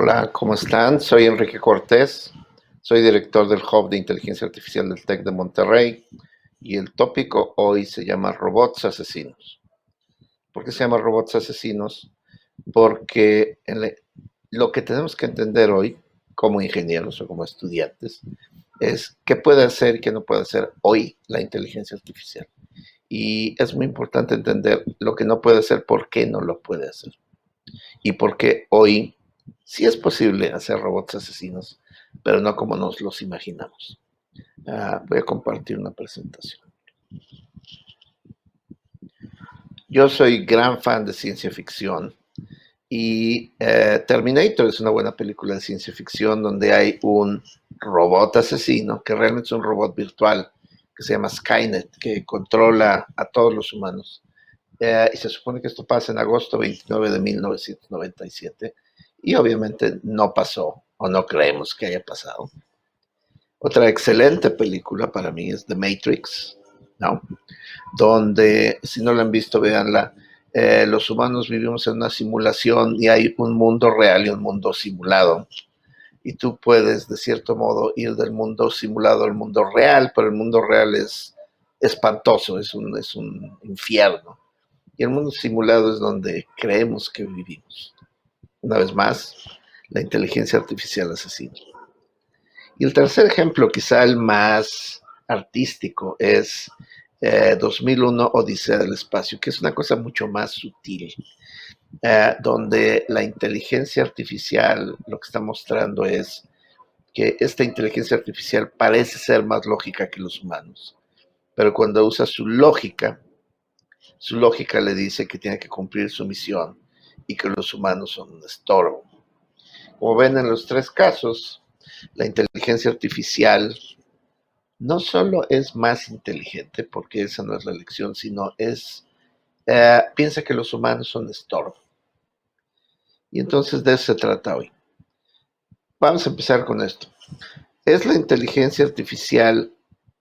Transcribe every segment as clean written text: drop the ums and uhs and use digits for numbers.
Hola, ¿cómo están? Soy Enrique Cortés, soy director del Hub de Inteligencia Artificial del TEC de Monterrey y el tópico hoy se llama robots asesinos. ¿Por qué se llama robots asesinos? Porque lo que tenemos que entender hoy como ingenieros o como estudiantes es qué puede hacer y qué no puede hacer hoy la inteligencia artificial. Y es muy importante entender lo que no puede hacer, por qué no lo puede hacer. Y por qué hoy sí es posible hacer robots asesinos, pero no como nos los imaginamos. Voy a compartir una presentación. Yo soy gran fan de ciencia ficción y Terminator es una buena película de ciencia ficción donde hay un robot asesino que realmente es un robot virtual que se llama Skynet, que controla a todos los humanos. Y se supone que esto pasa en agosto 29 de 1997 y obviamente no pasó o no creemos que haya pasado. Otra excelente película para mí es The Matrix, ¿no? Donde, si no la han visto, véanla. Los humanos vivimos en una simulación y hay un mundo real y un mundo simulado. Y tú puedes, de cierto modo, ir del mundo simulado al mundo real, pero el mundo real es espantoso, es un infierno. Y el mundo simulado es donde creemos que vivimos. Una vez más, la inteligencia artificial asesina. Y el tercer ejemplo, quizá el más artístico, es 2001 Odisea del Espacio, que es una cosa mucho más sutil, donde la inteligencia artificial lo que está mostrando es que esta inteligencia artificial parece ser más lógica que los humanos, pero cuando usa su lógica le dice que tiene que cumplir su misión y que los humanos son un estorbo. Como ven en los tres casos, la inteligencia artificial no solo es más inteligente, porque esa no es la elección, sino piensa que los humanos son estorbo. Y entonces de eso se trata hoy. Vamos a empezar con esto. ¿Es la inteligencia artificial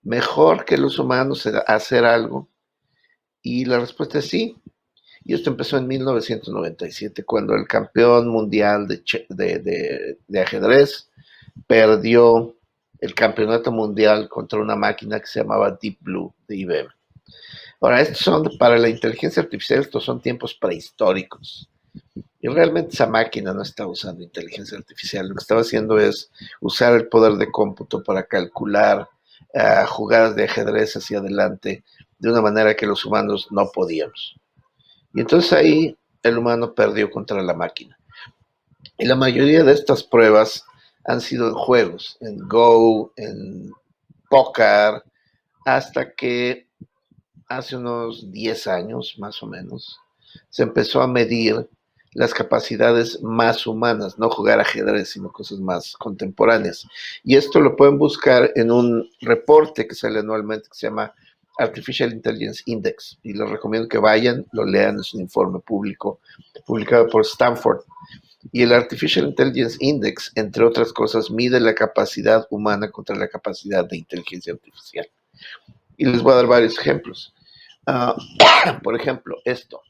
mejor que los humanos en hacer algo? Y la respuesta es sí. Y esto empezó en 1997, cuando el campeón mundial de ajedrez perdió el campeonato mundial contra una máquina que se llamaba Deep Blue de IBM. Ahora, para la inteligencia artificial, estos son tiempos prehistóricos. Y realmente esa máquina no estaba usando inteligencia artificial. Lo que estaba haciendo es usar el poder de cómputo para calcular jugadas de ajedrez hacia adelante de una manera que los humanos no podíamos. Y entonces ahí el humano perdió contra la máquina. Y la mayoría de estas pruebas han sido en juegos, en Go, en póker, hasta que hace unos 10 años más o menos se empezó a medir las capacidades más humanas, no jugar ajedrez, sino cosas más contemporáneas. Y esto lo pueden buscar en un reporte que sale anualmente que se llama Artificial Intelligence Index. Y les recomiendo que vayan, lo lean, es un informe público publicado por Stanford. Y el Artificial Intelligence Index, entre otras cosas, mide la capacidad humana contra la capacidad de inteligencia artificial. Y les voy a dar varios ejemplos. Por ejemplo, esto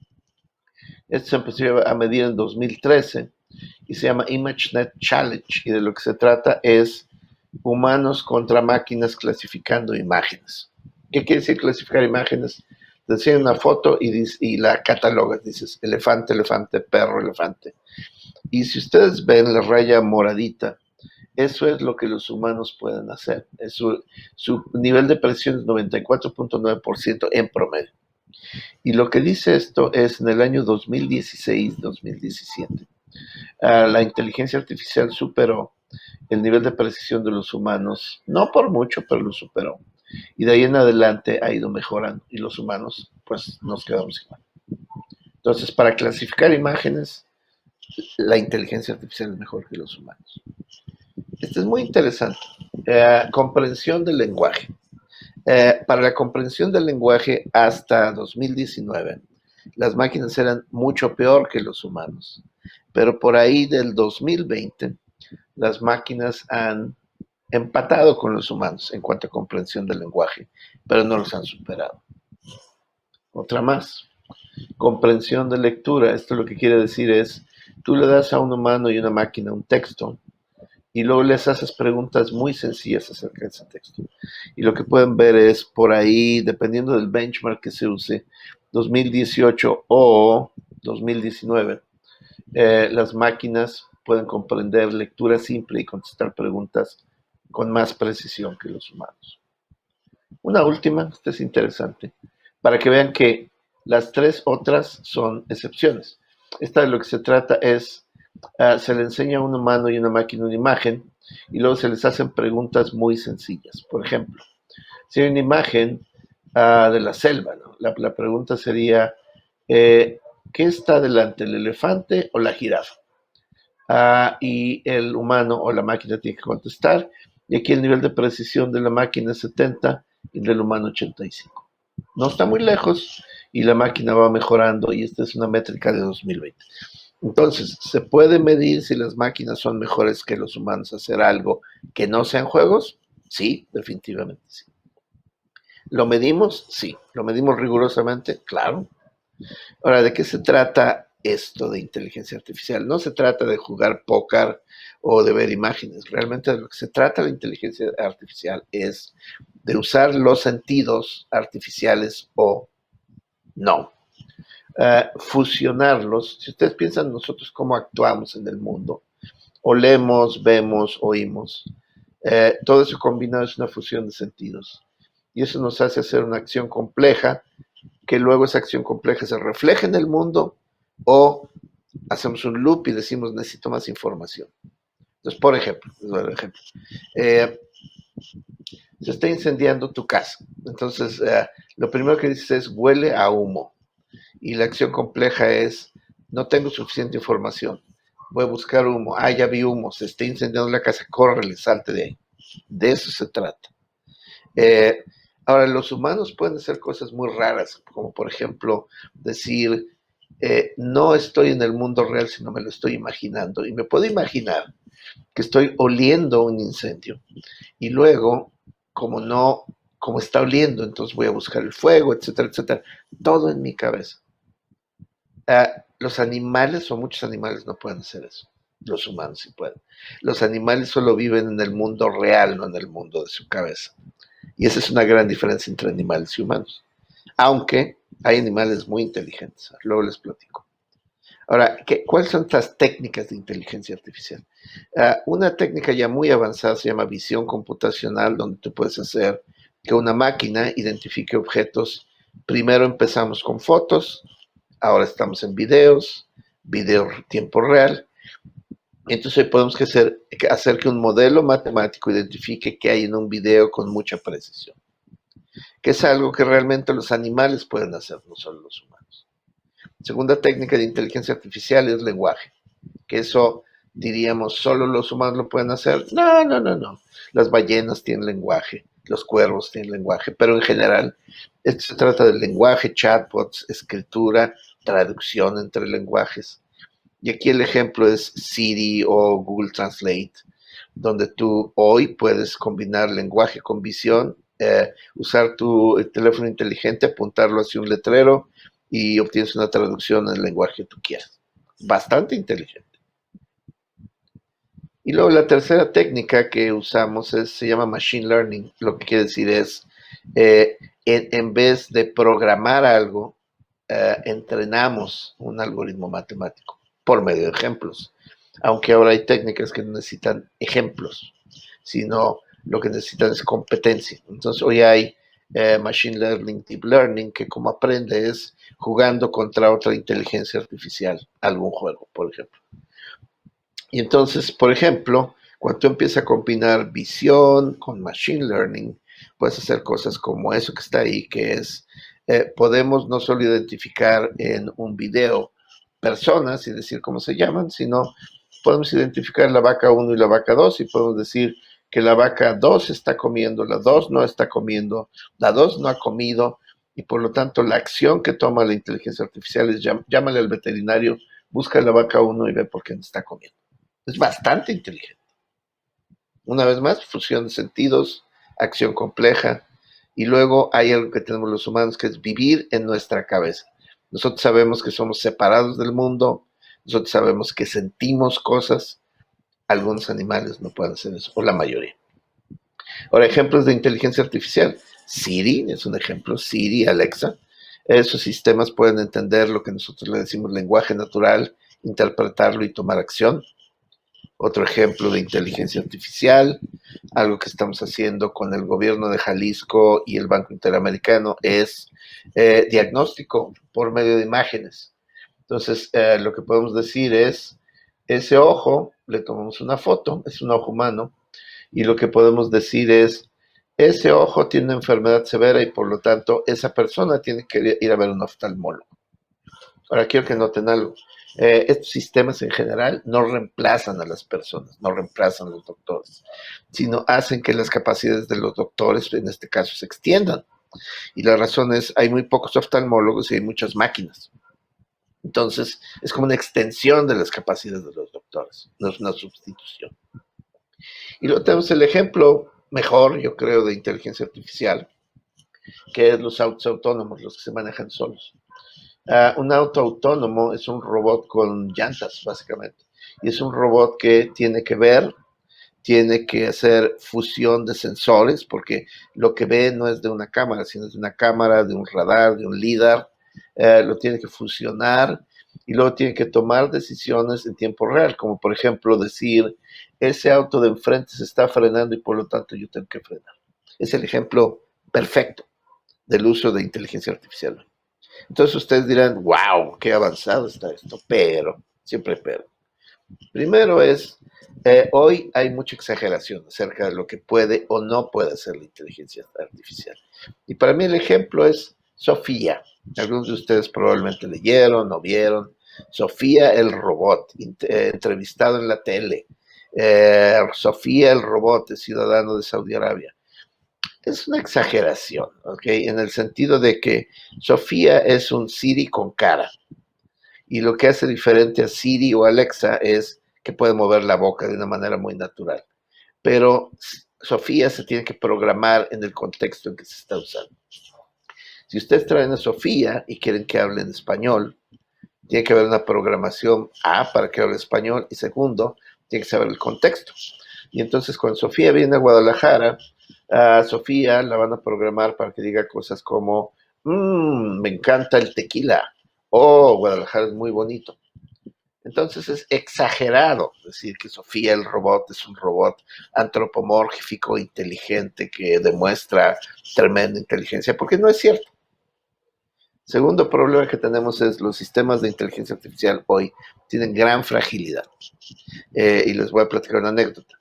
se empezó a medir en 2013 y se llama ImageNet Challenge. Y de lo que se trata es humanos contra máquinas clasificando imágenes. ¿Qué quiere decir clasificar imágenes? Te enseñan una foto y la catalogas. Dices elefante, elefante, perro, elefante. Y si ustedes ven la raya moradita, eso es lo que los humanos pueden hacer. Su nivel de precisión es 94.9% en promedio. Y lo que dice esto es en el año 2016-2017. La inteligencia artificial superó el nivel de precisión de los humanos, no por mucho, pero lo superó. Y de ahí en adelante ha ido mejorando y los humanos pues nos quedamos igual. Entonces, para clasificar imágenes, la inteligencia artificial es mejor que los humanos. Esto es muy interesante. Comprensión del lenguaje. Para la comprensión del lenguaje hasta 2019, las máquinas eran mucho peor que los humanos. Pero por ahí del 2020, las máquinas han empatado con los humanos en cuanto a comprensión del lenguaje, pero no los han superado. Otra más. Comprensión de lectura. Esto lo que quiere decir es, tú le das a un humano y una máquina un texto y luego les haces preguntas muy sencillas acerca de ese texto. Y lo que pueden ver es por ahí, dependiendo del benchmark que se use, 2018 o 2019, las máquinas pueden comprender lectura simple y contestar preguntas con más precisión que los humanos. Una última, esta es interesante, para que vean que las tres otras son excepciones. Esta de lo que se trata es, se le enseña a un humano y una máquina una imagen y luego se les hacen preguntas muy sencillas. Por ejemplo, si hay una imagen de la selva, ¿no? La pregunta sería, ¿qué está delante, el elefante o la jirafa? Y el humano o la máquina tiene que contestar. Y aquí el nivel de precisión de la máquina es 70 y del humano 85. No está muy lejos y la máquina va mejorando y esta es una métrica de 2020. Entonces, ¿se puede medir si las máquinas son mejores que los humanos hacer algo que no sean juegos? Sí, definitivamente sí. ¿Lo medimos? Sí. ¿Lo medimos rigurosamente? Claro. Ahora, ¿de qué se trata esto de inteligencia artificial? No se trata de jugar póker o de ver imágenes. Realmente de lo que se trata la inteligencia artificial es de usar los sentidos artificiales o no. Fusionarlos. Si ustedes piensan nosotros cómo actuamos en el mundo, olemos, vemos, oímos, todo eso combinado es una fusión de sentidos. Y eso nos hace hacer una acción compleja, que luego esa acción compleja se refleja en el mundo o hacemos un loop y decimos necesito más información. Entonces, por ejemplo, se está incendiando tu casa. Entonces, lo primero que dices es huele a humo. Y la acción compleja es no tengo suficiente información. Voy a buscar humo. Ya vi humo. Se está incendiando la casa. Córrele, salte de ahí. De eso se trata. Eh, Ahora, los humanos pueden hacer cosas muy raras, como por ejemplo decir, no estoy en el mundo real, sino me lo estoy imaginando. Y me puedo imaginar que estoy oliendo un incendio. Y luego, como no, como está oliendo, entonces voy a buscar el fuego, etcétera, etcétera. Todo en mi cabeza. Los animales o muchos animales no pueden hacer eso. Los humanos sí pueden. Los animales solo viven en el mundo real, no en el mundo de su cabeza. Y esa es una gran diferencia entre animales y humanos. Aunque hay animales muy inteligentes. Luego les platico. Ahora, ¿cuáles son estas técnicas de inteligencia artificial? Una técnica ya muy avanzada se llama visión computacional, donde tú puedes hacer que una máquina identifique objetos. Primero empezamos con fotos, ahora estamos en videos, video tiempo real. Entonces podemos hacer que un modelo matemático identifique qué hay en un video con mucha precisión, que es algo que realmente los animales pueden hacer, no solo los humanos. Segunda técnica de inteligencia artificial es lenguaje, que eso diríamos solo los humanos lo pueden hacer. No, no, no, no. Las ballenas tienen lenguaje, los cuervos tienen lenguaje, pero en general esto se trata de lenguaje, chatbots, escritura, traducción entre lenguajes. Y aquí el ejemplo es Siri o Google Translate, donde tú hoy puedes combinar lenguaje con visión, usar tu teléfono inteligente, apuntarlo hacia un letrero y obtienes una traducción en el lenguaje que tú quieras. Bastante inteligente. Y luego la tercera técnica que usamos se llama Machine Learning. Lo que quiere decir es, en vez de programar algo, entrenamos un algoritmo matemático por medio de ejemplos. Aunque ahora hay técnicas que no necesitan ejemplos, sino lo que necesitan es competencia. Entonces hoy hay Machine Learning, Deep Learning, que como aprende es jugando contra otra inteligencia artificial, algún juego, por ejemplo. Y entonces, por ejemplo, cuando tú empiezas a combinar visión con machine learning, puedes hacer cosas como eso que está ahí, que es, podemos no solo identificar en un video personas y decir cómo se llaman, sino podemos identificar la vaca 1 y la vaca 2 y podemos decir que la vaca 2 está comiendo, la 2 no está comiendo, la 2 no ha comido y por lo tanto la acción que toma la inteligencia artificial es llámale al veterinario, busca la vaca 1 y ve por qué no está comiendo. Es bastante inteligente. Una vez más, fusión de sentidos, acción compleja. Y luego hay algo que tenemos los humanos, que es vivir en nuestra cabeza. Nosotros sabemos que somos separados del mundo, Nosotros sabemos que sentimos cosas, algunos animales no pueden hacer eso, o la mayoría. Ahora, ejemplos de inteligencia artificial. Siri es un ejemplo, Siri, Alexa. Esos sistemas pueden entender lo que nosotros le decimos lenguaje natural, interpretarlo y tomar acción. Otro ejemplo de inteligencia artificial, algo que estamos haciendo con el gobierno de Jalisco y el Banco Interamericano, es diagnóstico por medio de imágenes. Entonces, lo que podemos decir es, ese ojo, le tomamos una foto, es un ojo humano, y lo que podemos decir es, ese ojo tiene una enfermedad severa y por lo tanto esa persona tiene que ir a ver un oftalmólogo. Ahora quiero que noten algo. Estos sistemas en general no reemplazan a las personas, no reemplazan a los doctores, sino hacen que las capacidades de los doctores, en este caso, se extiendan. Y la razón es, hay muy pocos oftalmólogos y hay muchas máquinas. Entonces, es como una extensión de las capacidades de los doctores, no es una sustitución. Y luego tenemos el ejemplo mejor, yo creo, de inteligencia artificial, que es los autos autónomos, los que se manejan solos. Un auto autónomo es un robot con llantas, básicamente. Y es un robot que tiene que ver, tiene que hacer fusión de sensores, porque lo que ve no es de una cámara, sino es de una cámara, de un radar, de un lidar. Lo tiene que fusionar y luego tiene que tomar decisiones en tiempo real, como por ejemplo decir, ese auto de enfrente se está frenando y por lo tanto yo tengo que frenar. Es el ejemplo perfecto del uso de inteligencia artificial. Entonces ustedes dirán, wow, qué avanzado está esto, pero, siempre pero. Primero es, hoy hay mucha exageración acerca de lo que puede o no puede hacer la inteligencia artificial. Y para mí el ejemplo es Sofía. Algunos de ustedes probablemente leyeron o vieron. Sofía el robot, entrevistado en la tele. Sofía el robot, es ciudadano de Saudi Arabia. Es una exageración, ¿ok? En el sentido de que Sofía es un Siri con cara. Y lo que hace diferente a Siri o Alexa es que puede mover la boca de una manera muy natural. Pero Sofía se tiene que programar en el contexto en que se está usando. Si ustedes traen a Sofía y quieren que hable en español, tiene que haber una programación para que hable español y segundo, tiene que saber el contexto. Y entonces cuando Sofía viene a Guadalajara, a Sofía la van a programar para que diga cosas como, me encanta el tequila, Guadalajara es muy bonito. Entonces es exagerado decir que Sofía el robot es un robot antropomórfico, inteligente, que demuestra tremenda inteligencia, porque no es cierto. Segundo problema que tenemos es los sistemas de inteligencia artificial hoy tienen gran fragilidad. Y les voy a platicar una anécdota.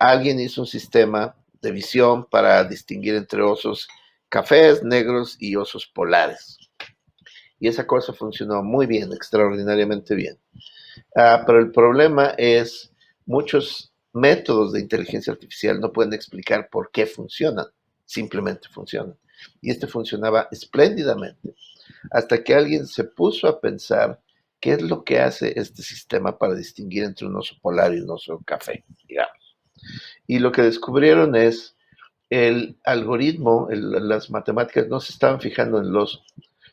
Alguien hizo un sistema de visión para distinguir entre osos cafés, negros y osos polares. Y esa cosa funcionó muy bien, extraordinariamente bien. Pero el problema es muchos métodos de inteligencia artificial no pueden explicar por qué funcionan, simplemente funcionan. Y este funcionaba espléndidamente, hasta que alguien se puso a pensar qué es lo que hace este sistema para distinguir entre un oso polar y un oso café, digamos. Y lo que descubrieron es el algoritmo, las matemáticas no se estaban fijando en el oso,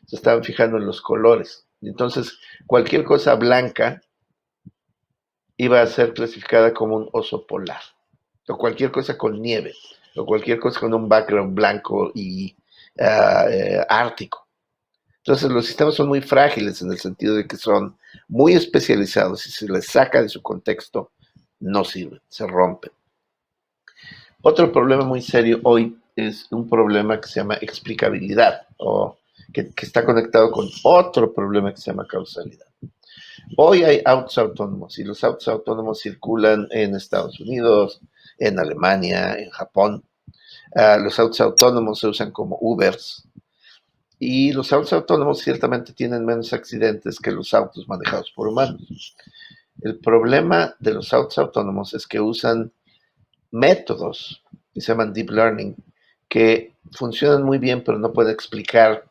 se estaban fijando en los colores. Entonces, cualquier cosa blanca iba a ser clasificada como un oso polar, o cualquier cosa con nieve, o cualquier cosa con un background blanco y ártico. Entonces los sistemas son muy frágiles en el sentido de que son muy especializados y si se les saca de su contexto, no sirven, se rompen. Otro problema muy serio hoy es un problema que se llama explicabilidad, o que está conectado con otro problema que se llama causalidad. Hoy hay autos autónomos y los autos autónomos circulan en Estados Unidos, en Alemania, en Japón. Los autos autónomos se usan como Ubers y los autos autónomos ciertamente tienen menos accidentes que los autos manejados por humanos. El problema de los autos autónomos es que usan métodos que se llaman deep learning que funcionan muy bien pero no pueden explicar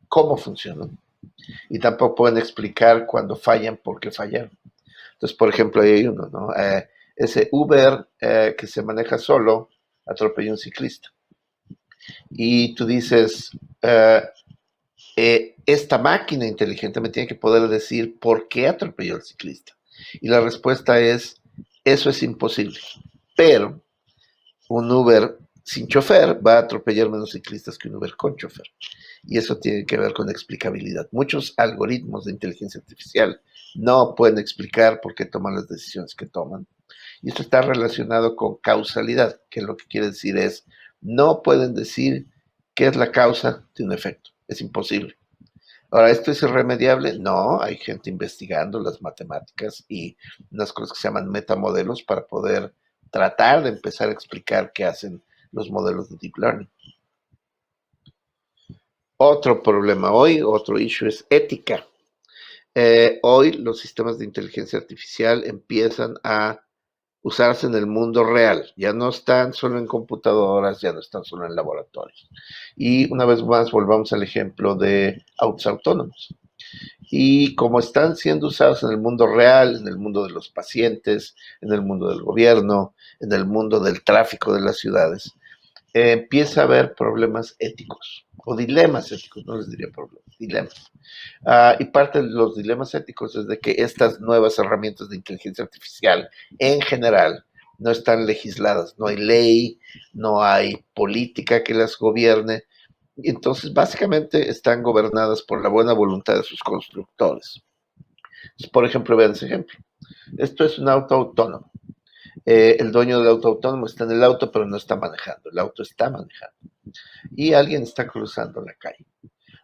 cómo funcionan y tampoco pueden explicar cuando fallan por qué fallaron. Entonces, por ejemplo, ahí hay uno, ¿no? Ese Uber que se maneja solo atropelló a un ciclista. Y tú dices, esta máquina inteligente me tiene que poder decir por qué atropelló al ciclista. Y la respuesta es, eso es imposible. Pero un Uber sin chofer va a atropellar menos ciclistas que un Uber con chofer. Y eso tiene que ver con explicabilidad. Muchos algoritmos de inteligencia artificial no pueden explicar por qué toman las decisiones que toman. Y esto está relacionado con causalidad, que lo que quiere decir es, no pueden decir qué es la causa de un efecto. Es imposible. Ahora, ¿esto es irremediable? No, hay gente investigando las matemáticas y unas cosas que se llaman metamodelos para poder tratar de empezar a explicar qué hacen los modelos de Deep Learning. Otro problema hoy, otro issue es ética. Hoy los sistemas de inteligencia artificial empiezan a usarse en el mundo real. Ya no están solo en computadoras, ya no están solo en laboratorios. Y una vez más, volvamos al ejemplo de autos autónomos. Y como están siendo usados en el mundo real, en el mundo de los pacientes, en el mundo del gobierno, en el mundo del tráfico de las ciudades, empieza a haber problemas éticos, o dilemas éticos, no les diría problemas, dilemas. Y parte de los dilemas éticos es de que estas nuevas herramientas de inteligencia artificial en general no están legisladas, no hay ley, no hay política que las gobierne, y entonces básicamente están gobernadas por la buena voluntad de sus constructores. Entonces, por ejemplo, vean ese ejemplo. Esto es un auto autónomo. El dueño del auto autónomo está en el auto, pero no está manejando. El auto está manejando. Y alguien está cruzando la calle.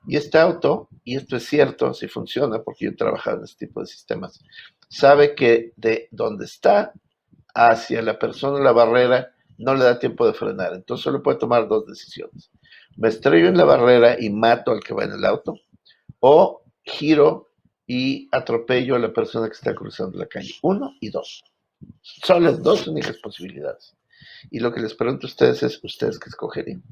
Y este auto, y esto es cierto, si funciona, porque yo he trabajado en este tipo de sistemas, sabe que de donde está hacia la persona la barrera no le da tiempo de frenar. Entonces solo puede tomar dos decisiones. Me estrello en la barrera y mato al que va en el auto, o giro y atropello a la persona que está cruzando la calle. Uno y dos. Son las dos únicas posibilidades. Y lo que les pregunto a ustedes es, ¿ustedes qué escogerían?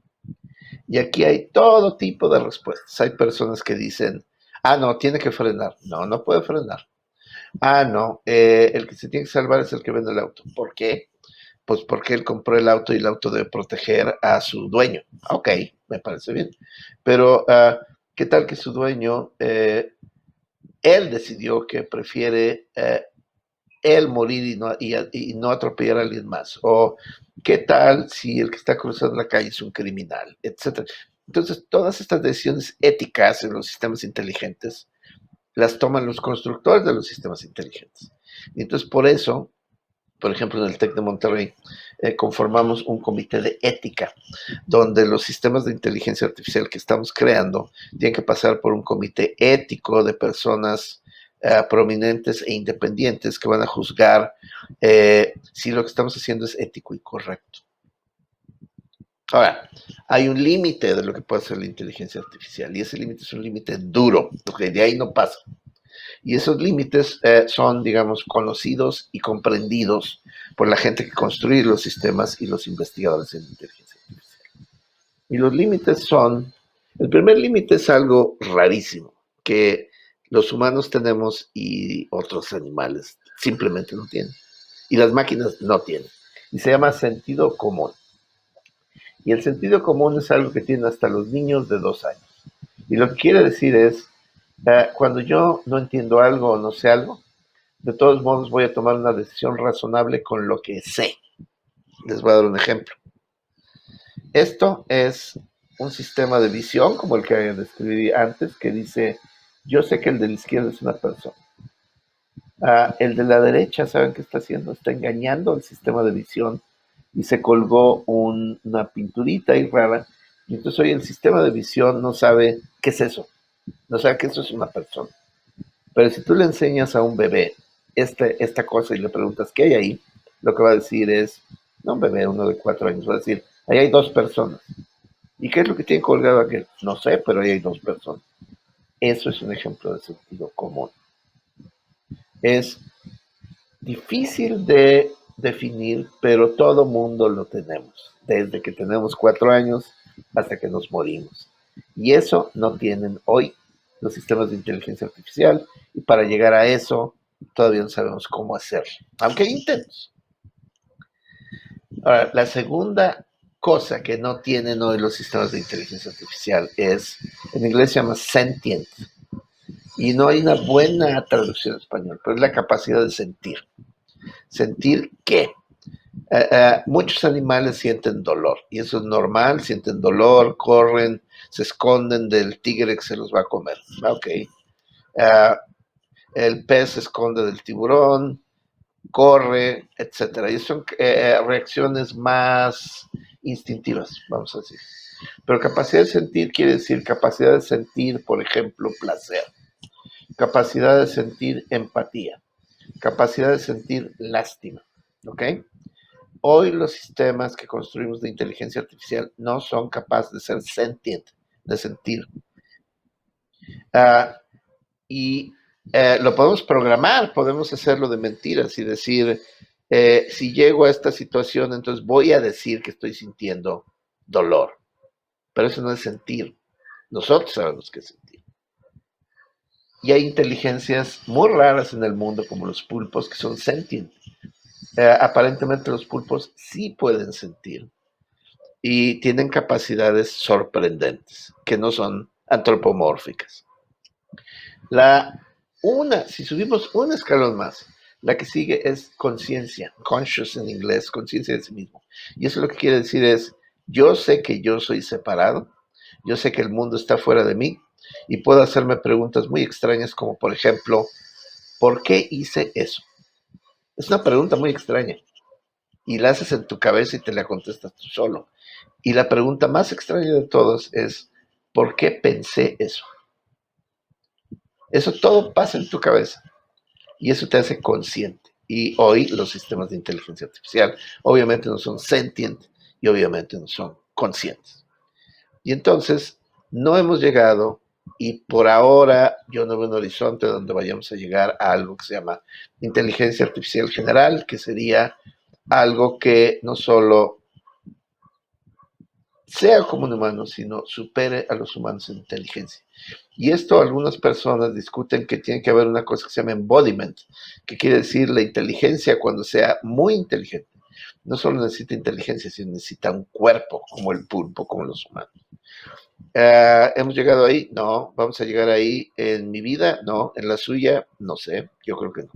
Y aquí hay todo tipo de respuestas. Hay personas que dicen, no, tiene que frenar. No, no puede frenar. No, el que se tiene que salvar es el que vende el auto. ¿Por qué? Pues porque él compró el auto y el auto debe proteger a su dueño. Ok, me parece bien. Pero, ¿qué tal que su dueño, él decidió que prefiere él morir y no atropellar a alguien más? O qué tal si el que está cruzando la calle es un criminal, etcétera. Entonces, todas estas decisiones éticas en los sistemas inteligentes las toman los constructores de los sistemas inteligentes. Y entonces, por eso, por ejemplo, en el TEC de Monterrey, conformamos un comité de ética, donde los sistemas de inteligencia artificial que estamos creando tienen que pasar por un comité ético de personas prominentes e independientes que van a juzgar si lo que estamos haciendo es ético y correcto. Ahora, hay un límite de lo que puede hacer la inteligencia artificial, y ese límite es un límite duro, porque de ahí no pasa. Y esos límites son, digamos, conocidos y comprendidos por la gente que construye los sistemas y los investigadores en inteligencia artificial. Y los límites son, el primer límite es algo rarísimo, que los humanos tenemos y otros animales simplemente no tienen. Y las máquinas no tienen. Y se llama sentido común. Y el sentido común es algo que tienen hasta los niños de 2 años. Y lo que quiere decir es, cuando yo no entiendo algo o no sé algo, de todos modos voy a tomar una decisión razonable con lo que sé. Les voy a dar un ejemplo. Esto es un sistema de visión, como el que describí antes, que dice, yo sé que el de la izquierda es una persona. El de la derecha, ¿saben qué está haciendo? Está engañando al sistema de visión y se colgó una pinturita ahí rara. Y entonces hoy el sistema de visión no sabe qué es eso. No sabe que eso es una persona. Pero si tú le enseñas a un bebé esta cosa y le preguntas qué hay ahí, lo que va a decir es, no un bebé, uno de 4 años, va a decir, ahí hay 2 personas. ¿Y qué es lo que tiene colgado aquel? No sé, pero ahí hay 2 personas. Eso es un ejemplo de sentido común. Es difícil de definir, pero todo mundo lo tenemos, desde que tenemos 4 años hasta que nos morimos. Y eso no tienen hoy los sistemas de inteligencia artificial, y para llegar a eso todavía no sabemos cómo hacerlo, aunque hay intentos. Ahora, la segunda cosa que no tienen hoy los sistemas de inteligencia artificial es, en inglés se llama sentient, y no hay una buena traducción en español, pero es la capacidad de sentir. ¿Sentir qué? Muchos animales sienten dolor, y eso es normal, sienten dolor, corren, se esconden del tigre que se los va a comer. Ok. El pez se esconde del tiburón, corre, etcétera. Y son reacciones más instintivas, vamos a decir. Pero capacidad de sentir quiere decir capacidad de sentir, por ejemplo, placer, capacidad de sentir empatía, capacidad de sentir lástima. ¿Ok? Hoy los sistemas que construimos de inteligencia artificial no son capaces de ser sentient, de sentir. Uh, y lo podemos programar, podemos hacerlo de mentiras y decir, si llego a esta situación, entonces voy a decir que estoy sintiendo dolor. Pero eso no es sentir. Nosotros sabemos qué es sentir. Y hay inteligencias muy raras en el mundo, como los pulpos, que son sentient. Aparentemente los pulpos sí pueden sentir y tienen capacidades sorprendentes, que no son antropomórficas. Si subimos un escalón más, la que sigue es conciencia, conscious en inglés, conciencia de sí mismo. Y eso lo que quiere decir es, yo sé que yo soy separado, yo sé que el mundo está fuera de mí y puedo hacerme preguntas muy extrañas como, por ejemplo, ¿por qué hice eso? Es una pregunta muy extraña y la haces en tu cabeza y te la contestas tú solo. Y la pregunta más extraña de todos es, ¿por qué pensé eso? Eso todo pasa en tu cabeza y eso te hace consciente. Y hoy los sistemas de inteligencia artificial obviamente no son sentient y obviamente no son conscientes. Y entonces no hemos llegado, y por ahora yo no veo un horizonte donde vayamos a llegar a algo que se llama inteligencia artificial general, que sería algo que no solo sea como un humano, sino supere a los humanos en inteligencia. Y esto algunas personas discuten que tiene que haber una cosa que se llama embodiment, que quiere decir la inteligencia cuando sea muy inteligente. No solo necesita inteligencia, sino necesita un cuerpo como el pulpo, como los humanos. ¿Hemos llegado ahí? No. ¿Vamos a llegar ahí en mi vida? No. ¿En la suya? No sé. Yo creo que no.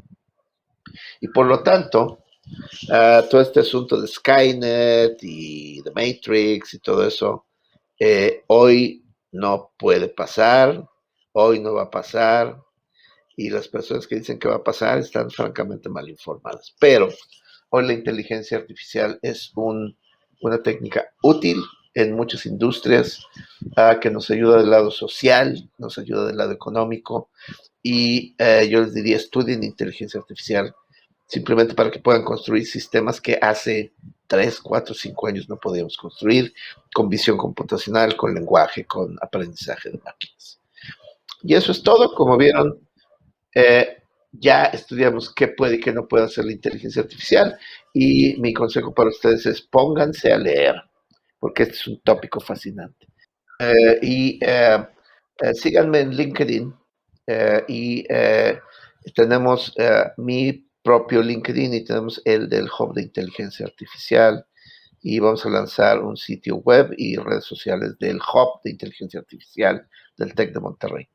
Y por lo tanto, todo este asunto de Skynet y The Matrix y todo eso, hoy no puede pasar, hoy no va a pasar, y las personas que dicen que va a pasar están francamente mal informadas. Pero hoy la inteligencia artificial es una técnica útil en muchas industrias, que nos ayuda del lado social, nos ayuda del lado económico, y yo les diría, estudien inteligencia artificial simplemente para que puedan construir sistemas que hace 3, 4, 5 años no podíamos construir, con visión computacional, con lenguaje, con aprendizaje de máquinas. Y eso es todo. Como vieron, ya estudiamos qué puede y qué no puede hacer la inteligencia artificial, y mi consejo para ustedes es pónganse a leer, porque este es un tópico fascinante. Síganme en LinkedIn, y tenemos mi propio LinkedIn y tenemos el del Hub de Inteligencia Artificial, y vamos a lanzar un sitio web y redes sociales del Hub de Inteligencia Artificial del TEC de Monterrey.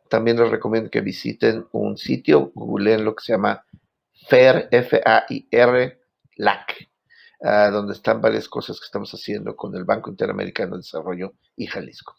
También les recomiendo que visiten un sitio, googleen lo que se llama FAIR, F-A-I-R, LAC, donde están varias cosas que estamos haciendo con el Banco Interamericano de Desarrollo y Jalisco.